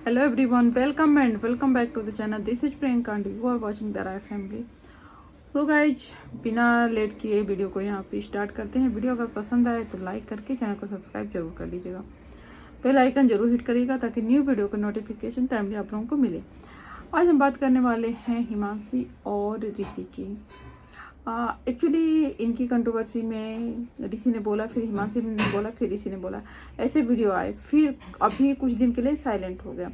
Hello everyone, welcome and welcome back to the channel. This is Priyanka and you are watching the Rai family. So guys, बिना late किए video को यहाँ पे start करते हैं। Video अगर पसंद आए तो लाइक करके चैनल को सब्सक्राइब जरूर कर लीजिएगा। बेल आइकन जरूर हिट करिएगा ताकि न्यू वीडियो का नोटिफिकेशन टाइमली आप लोगों को मिले। आज हम बात करने वाले हैं हिमांशी और ऋषि की। एक्चुअली इनकी कंट्रोवर्सी में ऋषि ने बोला, फिर हिमांशी ने बोला, फिर ऋषि ने बोला, ऐसे वीडियो आए, फिर अभी कुछ दिन के लिए साइलेंट हो गया।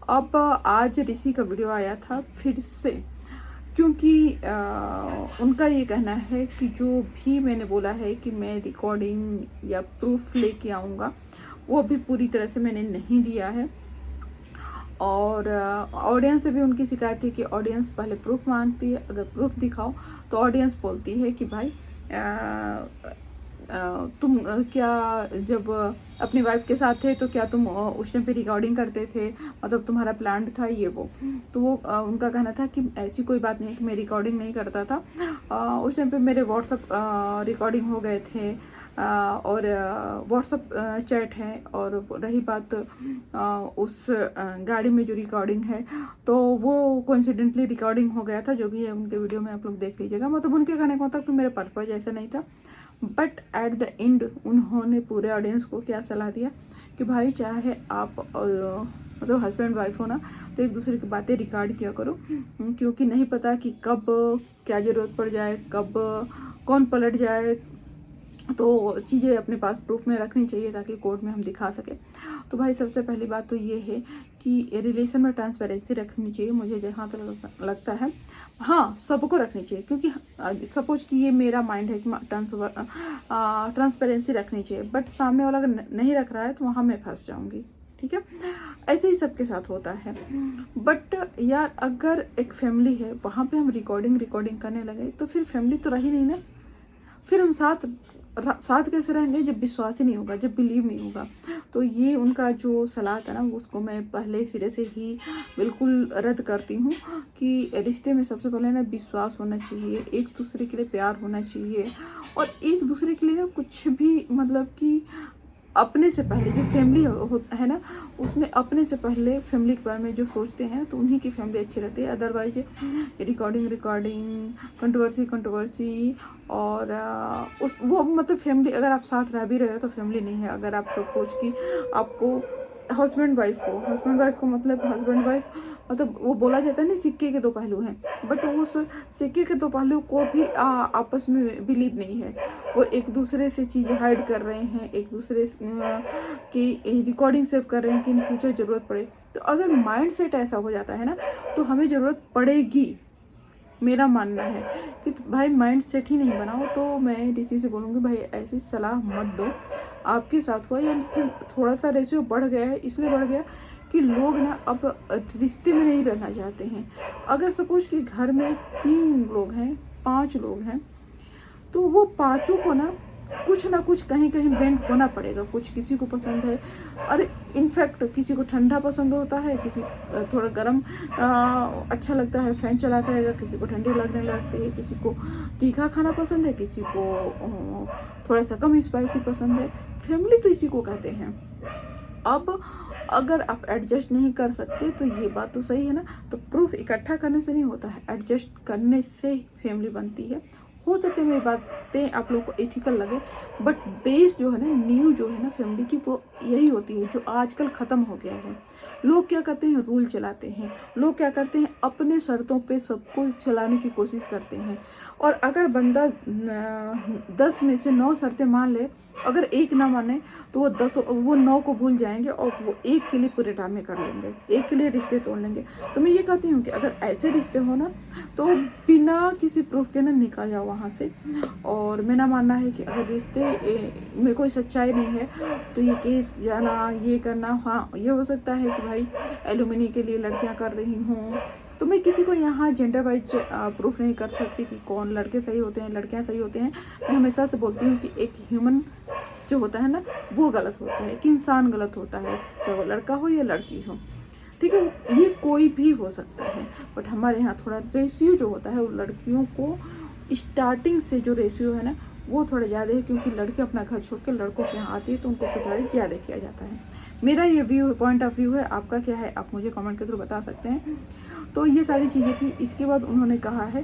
अब आज ऋषि का वीडियो आया था फिर से, क्योंकि उनका ये कहना है कि जो भी मैंने बोला है कि मैं रिकॉर्डिंग या प्रूफ लेके आऊँगा, वो अभी पूरी तरह से मैंने नहीं दिया है। और ऑडियंस से भी उनकी शिकायत थी कि ऑडियंस पहले प्रूफ मांगती है, अगर प्रूफ दिखाओ तो ऑडियंस बोलती है कि भाई तुम क्या जब अपनी वाइफ के साथ थे तो क्या तुम उस टाइम पे रिकॉर्डिंग करते थे, मतलब तुम्हारा प्लान था ये वो। तो वो उनका कहना था कि ऐसी कोई बात नहीं है कि मैं रिकॉर्डिंग नहीं करता था। उस टाइम पे मेरे व्हाट्सअप रिकॉर्डिंग हो गए थे और व्हाट्सअप चैट है। और रही बात उस गाड़ी में जो रिकॉर्डिंग है, तो वो कोइंसिडेंटली रिकॉर्डिंग हो गया था। जो भी है उनके वीडियो में आप लोग देख लीजिएगा। मतलब उनके कहने का मतलब कि मेरा पर्पज ऐसा नहीं था, बट एट द एंड उन्होंने पूरे ऑडियंस को क्या सलाह दिया कि भाई चाहे आप मतलब हस्बैंड वाइफ हो ना, तो एक दूसरे की बातें रिकॉर्ड किया करो, क्योंकि नहीं पता कि कब क्या ज़रूरत पड़ जाए, कब कौन पलट जाए। तो चीज़ें अपने पास प्रूफ में रखनी चाहिए ताकि कोर्ट में हम दिखा सकें। तो भाई सबसे पहली बात तो ये है कि रिलेशन में ट्रांसपेरेंसी रखनी चाहिए, मुझे जहाँ तक लगता है। हाँ, सबको रखनी चाहिए, क्योंकि सपोज कि ये मेरा माइंड है कि ट्रांसपेरेंसी रखनी चाहिए, बट सामने वाला अगर नहीं रख रहा है तो वहाँ मैं फंस जाऊँगी। ठीक है, ऐसे ही सबके साथ होता है। बट यार, अगर एक फैमिली है वहाँ पे हम रिकॉर्डिंग करने लगे तो फिर फैमिली तो रही नहीं ना। फिर हम साथ कैसे रहेंगे जब विश्वास ही नहीं होगा, जब बिलीव नहीं होगा। तो ये उनका जो सलाह था ना, उसको मैं पहले सिरे से ही बिल्कुल रद्द करती हूँ कि रिश्ते में सबसे पहले ना विश्वास होना चाहिए, एक दूसरे के लिए प्यार होना चाहिए, और एक दूसरे के लिए ना कुछ भी मतलब कि अपने से पहले जो फैमिली है ना, उसमें अपने से पहले फैमिली के बारे में जो सोचते हैं तो उन्हीं की फैमिली अच्छी रहती है। अदरवाइज रिकॉर्डिंग कंट्रोवर्सी और उस वो मतलब फैमिली, अगर आप साथ रह भी रहे हो तो फैमिली नहीं है। अगर आप सपोज कि आपको हस्बैंड वाइफ को मतलब हस्बैंड वाइफ मतलब वो बोला जाता है ना, सिक्के के दो पहलू हैं, बट उस सिक्के के दो पहलू को भी आपस में बिलीव नहीं है। वो एक दूसरे से चीज़ें हाइड कर रहे हैं, एक दूसरे की रिकॉर्डिंग सेव कर रहे हैं कि इन फ्यूचर ज़रूरत पड़े। तो अगर माइंड सेट ऐसा हो जाता है ना, तो हमें ज़रूरत पड़ेगी। मेरा मानना है कि भाई माइंड सेट ही नहीं बनाओ। तो मैं ऋषि से बोलूँगी भाई ऐसी सलाह मत दो। आपके साथ हुआ या फिर थोड़ा सा रेशियो बढ़ गया है, इसलिए बढ़ गया कि लोग ना अब रिश्ते में नहीं रहना चाहते हैं। अगर सपोज कि घर में 3 लोग हैं, 5 लोग हैं, तो वो पाँचों को ना कुछ कहीं बेंड होना पड़ेगा। कुछ किसी को पसंद है, अरे इनफैक्ट किसी को ठंडा पसंद होता है, किसी थोड़ा गर्म अच्छा लगता है, फैन चला रहेगा, किसी को ठंडी लगने लगती है, किसी को तीखा खाना पसंद है, किसी को थोड़ा सा कम स्पाइसी पसंद है। फैमिली तो इसी को कहते हैं। अब अगर आप एडजस्ट नहीं कर सकते तो ये बात तो सही है ना, तो प्रूफ इकट्ठा करने से नहीं होता है, एडजस्ट करने से फैमिली बनती है। हो सकता है मेरी बातें आप लोगों को एथिकल लगे, बट बेस जो है ना, नींव जो है ना फैमिली की, वो यही होती है, जो आजकल ख़त्म हो गया है। लोग क्या करते हैं, रूल चलाते हैं। लोग क्या करते हैं, अपने शर्तों पे सबको चलाने की कोशिश करते हैं। और अगर बंदा 10 में से 9 शर्तें मान ले, अगर एक ना माने तो वो 9 को भूल जाएंगे और वो एक के लिए पूरे ड्रामे कर लेंगे, एक के लिए रिश्ते तोड़ लेंगे। तो मैं ये कहती हूँ कि अगर ऐसे रिश्ते हो ना, तो बिना किसी प्रूफ के ना निकल जाओ वहाँ से। और मेरा मानना है कि अगर रिश्ते में कोई सच्चाई नहीं है तो ये केस जाना, ये करना, हाँ ये हो सकता है कि भाई एलुमिनी के लिए लड़कियां कर रही हूँ। तो मैं किसी को यहाँ जेंडर वाइज प्रूफ नहीं कर सकती कि कौन लड़के सही होते हैं, लड़कियाँ सही होते हैं। मैं हमेशा से बोलती हूँ कि एक ह्यूमन जो होता है ना, वो गलत होता है, एक इंसान गलत होता है, चाहे वो लड़का हो या लड़की हो। ठीक है, ये कोई भी हो सकता है, बट हमारे यहाँ थोड़ा रेशियो जो होता है वो लड़कियों को स्टार्टिंग से जो रेशियो है ना, वो थोड़ा ज़्यादा है, क्योंकि लड़के अपना घर छोड़ के लड़कों के यहाँ आती है तो उनको थोड़ा ज़्यादा किया जाता है। मेरा ये व्यू पॉइंट ऑफ व्यू है, आपका क्या है आप मुझे कमेंट के थ्रू बता सकते हैं। तो ये सारी चीज़ें थी। इसके बाद उन्होंने कहा है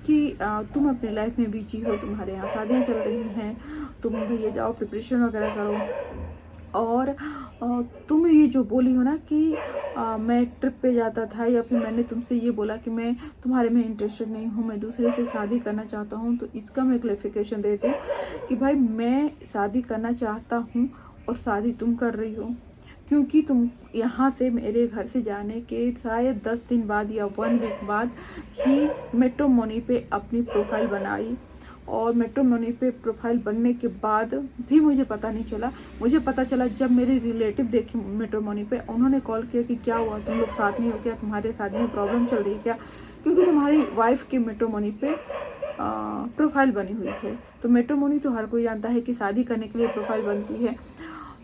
कि तुम अपनी लाइफ में बिजी हो, तुम्हारे यहाँ शादियाँ चल रही हैं, तुम भैया जाओ प्रिपरेशन वगैरह करो, और तुम ये जो बोली हो ना कि मैं ट्रिप पे जाता था, या फिर मैंने तुमसे ये बोला कि मैं तुम्हारे में इंटरेस्टेड नहीं हूँ, मैं दूसरे से शादी करना चाहता हूँ, तो इसका मैं क्लैरिफिकेशन दे दूँ कि भाई मैं शादी करना चाहता हूँ और शादी तुम कर रही हो, क्योंकि तुम यहाँ से मेरे घर से जाने के शायद 10 दिन बाद या 1 वीक बाद ही मैट्रिमोनी पे अपनी प्रोफाइल बनाई, और मैट्रिमोनी पे प्रोफाइल बनने के बाद भी मुझे पता नहीं चला। मुझे पता चला जब मेरे रिलेटिव देखे मैट्रिमोनी पे, उन्होंने कॉल किया कि क्या हुआ, तुम लोग साथ नहीं हो क्या, तुम्हारे शादी में प्रॉब्लम चल रही है क्या, क्योंकि तुम्हारी वाइफ की मैट्रिमोनी पे प्रोफाइल बनी हुई है। तो मैट्रिमोनी तो हर कोई जानता है कि शादी करने के लिए प्रोफाइल बनती है।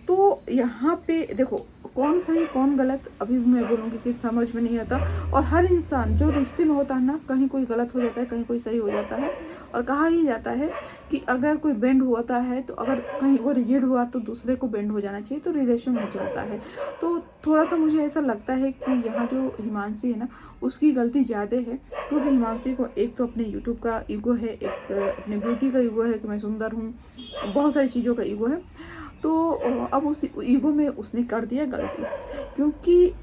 तो यहाँ पे देखो कौन सही कौन गलत अभी मैं बोलूँगी कि समझ में नहीं आता। और हर इंसान जो रिश्ते में होता है ना, कहीं कोई गलत हो जाता है, कहीं कोई सही हो जाता है। और कहा ही जाता है कि अगर कोई बेंड होता है तो अगर कहीं वो रिजिड हुआ तो दूसरे को बेंड हो जाना चाहिए, तो रिलेशन में चलता है। तो थोड़ा सा मुझे ऐसा लगता है कि यहाँ जो हिमांशी है ना, उसकी गलती ज़्यादा है, क्योंकि हिमांशी को एक तो अपने यूट्यूब का ईगो है, एक अपने ब्यूटी का ईगो है कि मैं सुंदर हूँ, बहुत सारी चीज़ों का ईगो है। तो अब उस ईगो में उसने कर दिया गलती, क्योंकि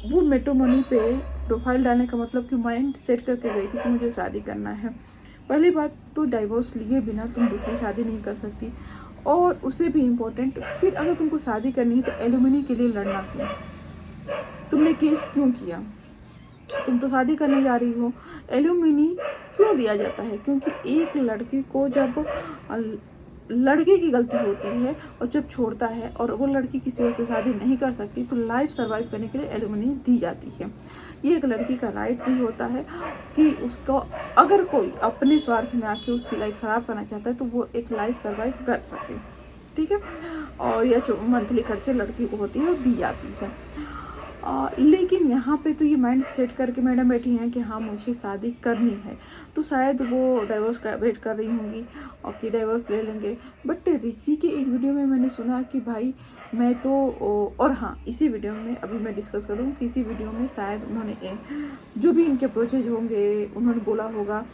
वो मैट्रिमोनी पे प्रोफाइल डालने का मतलब कि माइंड सेट करके गई थी कि मुझे शादी करना है। पहली बात तो डाइवोर्स लिए बिना तुम दूसरी शादी नहीं कर सकती, और उससे भी इम्पोर्टेंट, फिर अगर तुमको शादी करनी है तो एलुमनी के लिए लड़ना क्यों, तुमने केस क्यों किया, तुम तो शादी करने जा रही हो। एलुमनी क्यों दिया जाता है, क्योंकि एक लड़की को जब लड़के की गलती होती है और जब छोड़ता है और वो लड़की किसी और से शादी नहीं कर सकती, तो लाइफ सर्वाइव करने के लिए एलुमनी दी जाती है। ये एक लड़की का राइट भी होता है कि उसको अगर कोई अपने स्वार्थ में आके उसकी लाइफ ख़राब करना चाहता है तो वो एक लाइफ सर्वाइव कर सके, ठीक है। और यह जो मंथली खर्चे लड़की को होती है वो दी जाती है। लेकिन यहाँ पे तो ये माइंड सेट करके मैडम बैठी हैं कि हाँ मुझे शादी करनी है, तो शायद वो डाइवोर्स का वेट कर रही होंगी और कि डाइवोर्स ले लेंगे। बट ऋषि के एक वीडियो में मैंने सुना कि भाई मैं तो, और हाँ इसी वीडियो में अभी मैं डिस्कस करूँ कि इसी वीडियो में शायद उन्होंने जो भी इनके प्रोसेस होंगे उन्होंने बोला होगा,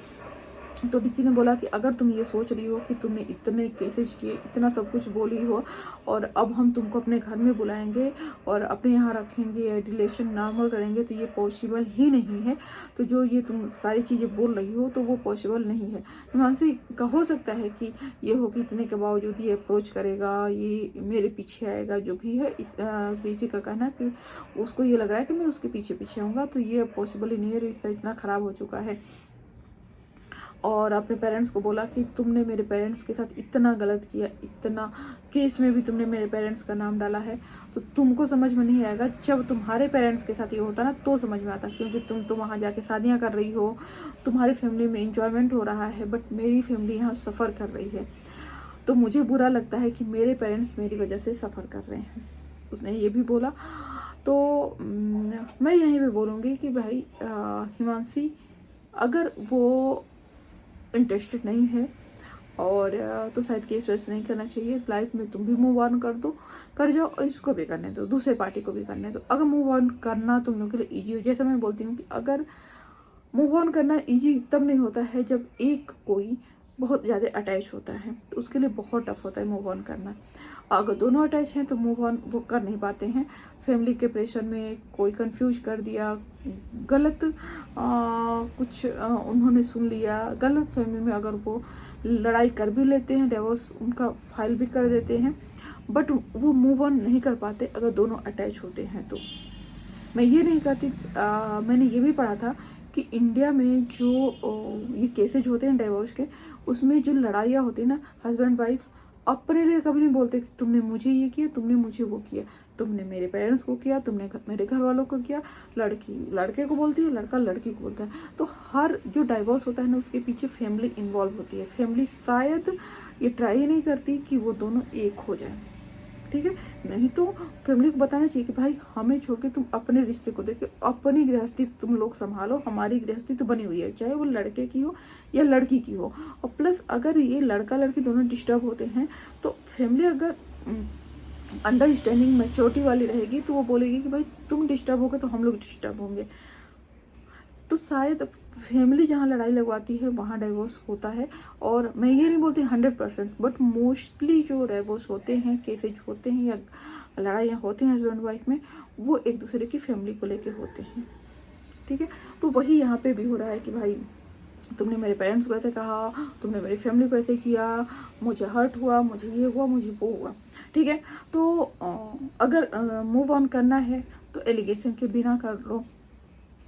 तो किसी ने बोला कि अगर तुम ये सोच रही हो कि तुमने इतने केसेस किए, इतना सब कुछ बोली हो, और अब हम तुमको अपने घर में बुलाएंगे और अपने यहाँ रखेंगे या रिलेशन नॉर्मल करेंगे, तो ये पॉसिबल ही नहीं है। तो जो ये तुम सारी चीज़ें बोल रही हो तो वो पॉसिबल नहीं है। हिमांशी का हो सकता है कि ये हो कि इतने के बावजूद ये अप्रोच करेगा, ये मेरे पीछे आएगा, जो भी है। किसी का कहना कि उसको ये लग रहा है कि मैं उसके पीछे पीछे आऊँगा, तो ये पॉसिबल ही नहीं है। रिश्ता इतना ख़राब हो चुका है। और अपने पेरेंट्स को बोला कि तुमने मेरे पेरेंट्स के साथ इतना गलत किया, इतना केस में भी तुमने मेरे पेरेंट्स का नाम डाला है, तो तुमको समझ में नहीं आएगा। जब तुम्हारे पेरेंट्स के साथ ये होता ना तो समझ में आता, क्योंकि तुम तो वहाँ जाके शादियाँ कर रही हो, तुम्हारी फैमिली में इंजॉयमेंट हो रहा है, बट मेरी फैमिली यहाँ सफ़र कर रही है। तो मुझे बुरा लगता है कि मेरे पेरेंट्स मेरी वजह से सफ़र कर रहे हैं, उसने ये भी बोला। तो मैं यहीं पे बोलूँगी कि भाई हिमांशी अगर वो इंटरेस्टेड नहीं है और तो शायद केस वेस नहीं करना चाहिए। लाइफ में तुम भी मूव ऑन कर जाओ और इसको भी करने दो, दूसरे पार्टी को भी करने दो। अगर मूव ऑन करना तुम लोग के लिए ईजी हो, जैसा मैं बोलती हूँ कि अगर मूव ऑन करना ईजी तब नहीं होता है जब एक कोई बहुत ज़्यादा अटैच होता है, तो उसके लिए बहुत टफ होता है मूव ऑन करना। अगर दोनों अटैच हैं तो मूव ऑन वो कर नहीं पाते हैं। फैमिली के प्रेशर में कोई कंफ्यूज कर दिया, गलत कुछ उन्होंने सुन लिया, गलत फैमिली में अगर वो लड़ाई कर भी लेते हैं, डिवोर्स उनका फाइल भी कर देते हैं, बट वो मूव ऑन नहीं कर पाते अगर दोनों अटैच होते हैं। तो मैं ये नहीं कहती, मैंने ये भी पढ़ा था कि इंडिया में जो ये केसेज होते हैं डिवोर्स के, उसमें जो लड़ाइयाँ होती है ना, हस्बैंड वाइफ अपने लिए कभी नहीं बोलते कि तुमने मुझे ये किया, तुमने मुझे वो किया, तुमने मेरे पेरेंट्स को किया, तुमने मेरे घर वालों को किया। लड़की लड़के को बोलती है, लड़का लड़की को बोलता है। तो हर जो डाइवोर्स होता है ना, उसके पीछे फैमिली इन्वॉल्व होती है। फैमिली शायद ये ट्राई नहीं करती कि वो दोनों एक हो जाए, ठीक है। नहीं तो फैमिली को बताना चाहिए कि भाई हमें छोड़ के तुम अपने रिश्ते को देखो, अपनी गृहस्थी तुम लोग संभालो, हमारी गृहस्थी तो बनी हुई है, चाहे वो लड़के की हो या लड़की की हो। और प्लस अगर ये लड़का लड़की दोनों डिस्टर्ब होते हैं तो फैमिली अगर अंडरस्टैंडिंग मैच्योरिटी वाली रहेगी तो वो बोलेगी कि भाई तुम डिस्टर्ब होगे तो हम लोग डिस्टर्ब होंगे। तो शायद फैमिली जहाँ लड़ाई लगवाती है वहाँ डाइवोर्स होता है। और मैं ये नहीं बोलती 100%, बट मोस्टली जो डाइवोर्स होते हैं, केसेज होते हैं या लड़ाइयाँ होते हैं हस्बैंड वाइफ में, वो एक दूसरे की फैमिली को लेके होते हैं। ठीक है, तो वही यहाँ पे भी हो रहा है कि भाई तुमने मेरे पेरेंट्स को ऐसे कहा, तुमने मेरी फैमिली को ऐसे किया, मुझे हर्ट हुआ, मुझे ये हुआ, मुझे वो हुआ। ठीक है, तो अगर मूव ऑन करना है तो एलिगेशन के बिना कर लो।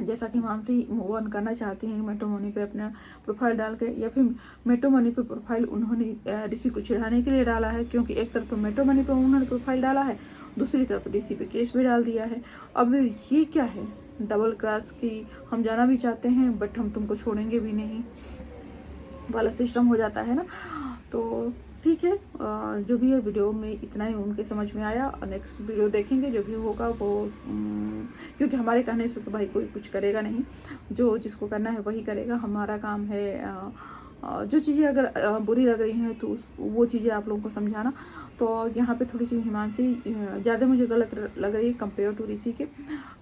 जैसा कि मानसी मूव ऑन करना चाहती हैं मैट्रिमोनी पे अपना प्रोफाइल डाल के, या फिर मैट्रिमोनी पे प्रोफाइल उन्होंने ऋषि को चिढ़ाने के लिए डाला है, क्योंकि एक तरफ तो मैट्रिमोनी पे उन्होंने प्रोफाइल डाला है, दूसरी तरफ ऋषि पे केस भी डाल दिया है। अब ये क्या है, डबल क्रॉस की हम जाना भी चाहते हैं बट हम तुमको छोड़ेंगे भी नहीं वाला सिस्टम हो जाता है ना। तो ठीक है, जो भी है वीडियो में इतना ही उनके समझ में आया। नेक्स्ट वीडियो देखेंगे, जो भी होगा वो क्योंकि हमारे कहने से तो भाई कोई कुछ करेगा नहीं, जो जिसको करना है वही करेगा। हमारा काम है जो चीज़ें अगर बुरी लग रही हैं तो वो चीज़ें आप लोगों को समझाना। तो यहाँ पे थोड़ी सी हिमांशी ज़्यादा मुझे गलत लग रही है कंपेयर टू ऋषि के,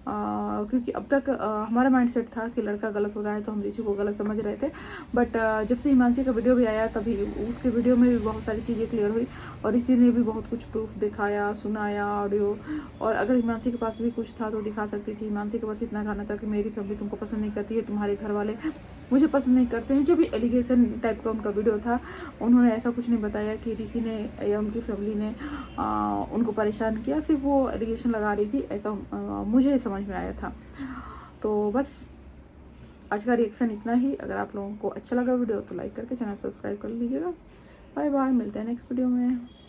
क्योंकि अब तक हमारा माइंडसेट था कि लड़का गलत हो रहा है तो हम ऋषि को गलत समझ रहे थे। बट जब से हिमांशी का वीडियो भी आया तभी उसके वीडियो में भी बहुत सारी चीज़ें क्लियर हुई और ऋषि ने भी बहुत कुछ प्रूफ दिखाया, सुनाया ऑडियो। और अगर हिमांशी के पास भी कुछ था तो दिखा सकती थी। हिमांशी के पास इतना गाना था कि मेरी फैमिली तुमको पसंद नहीं करती है, तुम्हारे घर वाले मुझे पसंद नहीं करते हैं, जो भी एलिगेशन टाइप का उनका वीडियो था। उन्होंने ऐसा कुछ नहीं बताया कि ऋषि ने या उनकी फैमिली ने उनको परेशान किया, सिर्फ वो एलिगेशन लगा रही थी, ऐसा मुझे समझ में आया था। तो बस आज का रिएक्शन इतना ही। अगर आप लोगों को अच्छा लगा वीडियो तो लाइक करके चैनल सब्सक्राइब कर लीजिएगा। बाय बाय, मिलते हैं नेक्स्ट वीडियो में।